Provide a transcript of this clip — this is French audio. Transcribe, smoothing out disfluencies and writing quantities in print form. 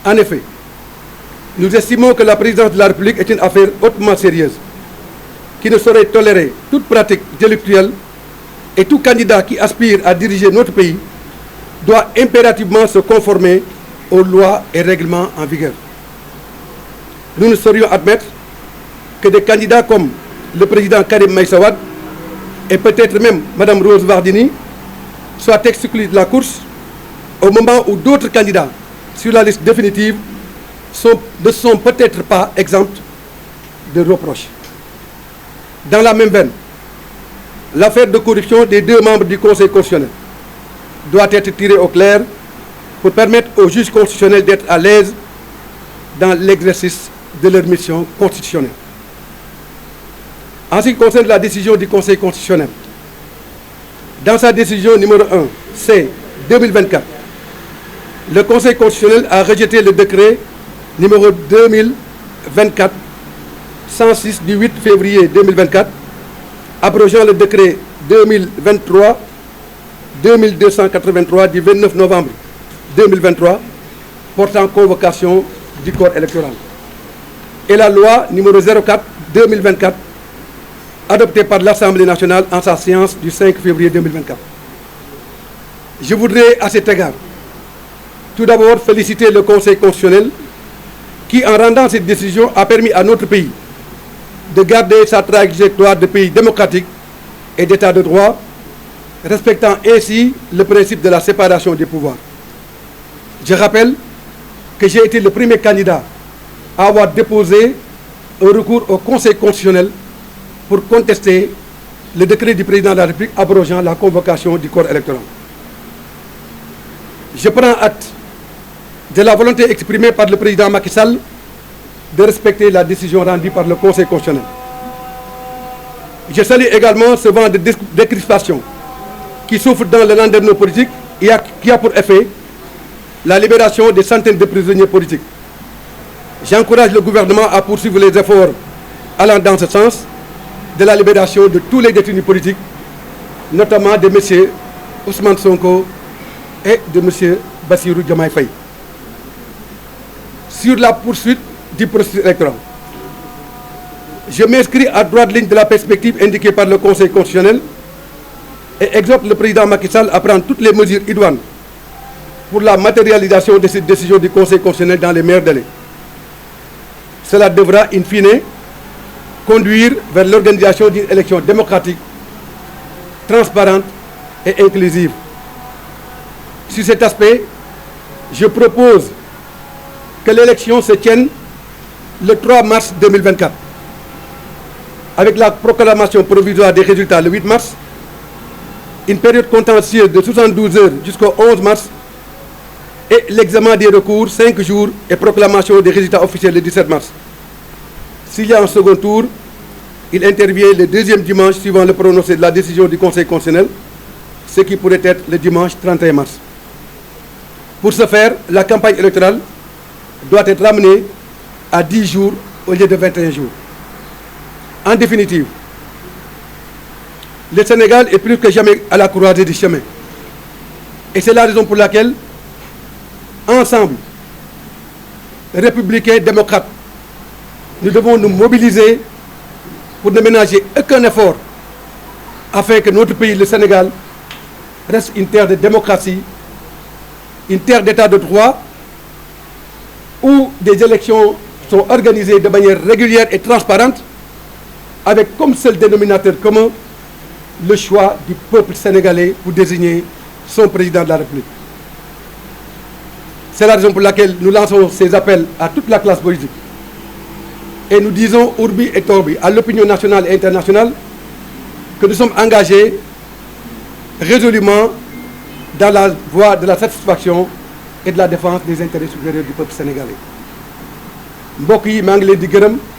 En effet, nous estimons que la présidence de la République est une affaire hautement sérieuse, qui ne saurait tolérer toute pratique délictuelle, et tout candidat qui aspire à diriger notre pays doit impérativement se conformer aux lois et règlements en vigueur. Nous ne saurions admettre que des candidats comme le président Karim Meïssa Wade et peut-être même Mme Rose Wardini soient exclus de la course au moment où d'autres candidats sur la liste définitive ne sont peut-être pas exempts de reproches. Dans la même veine, l'affaire de corruption des 2 membres du Conseil constitutionnel doit être tirée au clair pour permettre aux juges constitutionnels d'être à l'aise dans l'exercice de leur mission constitutionnelle. En ce qui concerne la décision du Conseil constitutionnel, dans sa décision numéro 1, C 2024, le Conseil constitutionnel a rejeté le décret numéro 2024-106 du 8 février 2024, abrogeant le décret 2023-2283 du 29 novembre 2023 portant convocation du corps électoral, et la loi numéro 04-2024 adoptée par l'Assemblée nationale en sa séance du 5 février 2024. Je voudrais à cet égard tout d'abord féliciter le Conseil constitutionnel qui, en rendant cette décision, a permis à notre pays de garder sa trajectoire de pays démocratique et d'état de droit, respectant ainsi le principe de la séparation des pouvoirs. Je rappelle que j'ai été le premier candidat à avoir déposé un recours au Conseil constitutionnel pour contester le décret du président de la République abrogeant la convocation du corps électoral. Je prends acte de la volonté exprimée par le président Macky Sall de respecter la décision rendue par le Conseil constitutionnel. Je salue également ce vent de décrispation qui souffle dans le landerneau politique et qui a pour effet la libération des centaines de prisonniers politiques. J'encourage le gouvernement à poursuivre les efforts allant dans ce sens de la libération de tous les détenus politiques, notamment de M. Ousmane Sonko et de M. Bassirou Diomaye Faye. Sur la poursuite du processus électoral, je m'inscris à droite ligne de la perspective indiquée par le Conseil constitutionnel et exhorte le président Macky Sall à prendre toutes les mesures idoines pour la matérialisation de cette décision du Conseil constitutionnel dans les meilleurs délais. Cela devra, in fine, conduire vers l'organisation d'une élection démocratique, transparente et inclusive. Sur cet aspect, je propose que l'élection se tienne le 3 mars 2024, avec la proclamation provisoire des résultats le 8 mars, une période contentieuse de 72 heures jusqu'au 11 mars, et l'examen des recours 5 jours et proclamation des résultats officiels le 17 mars. S'il y a un second tour, il intervient le 2e dimanche suivant le prononcé de la décision du Conseil constitutionnel, ce qui pourrait être le dimanche 31 mars. Pour ce faire, la campagne électorale doit être ramenée à 10 jours au lieu de 21 jours. En définitive, le Sénégal est plus que jamais à la croisée du chemin. Et c'est la raison pour laquelle, ensemble, républicains, démocrates, nous devons nous mobiliser pour ne ménager aucun effort afin que notre pays, le Sénégal, reste une terre de démocratie, une terre d'état de droit, où des élections sont organisées de manière régulière et transparente, avec comme seul dénominateur commun le choix du peuple sénégalais pour désigner son président de la République. C'est la raison pour laquelle nous lançons ces appels à toute la classe politique. Et nous disons Urbi et Orbi à l'opinion nationale et internationale que nous sommes engagés résolument dans la voie de la satisfaction et de la défense des intérêts supérieurs du peuple sénégalais. mbokk yi maa ngi leen di gërëm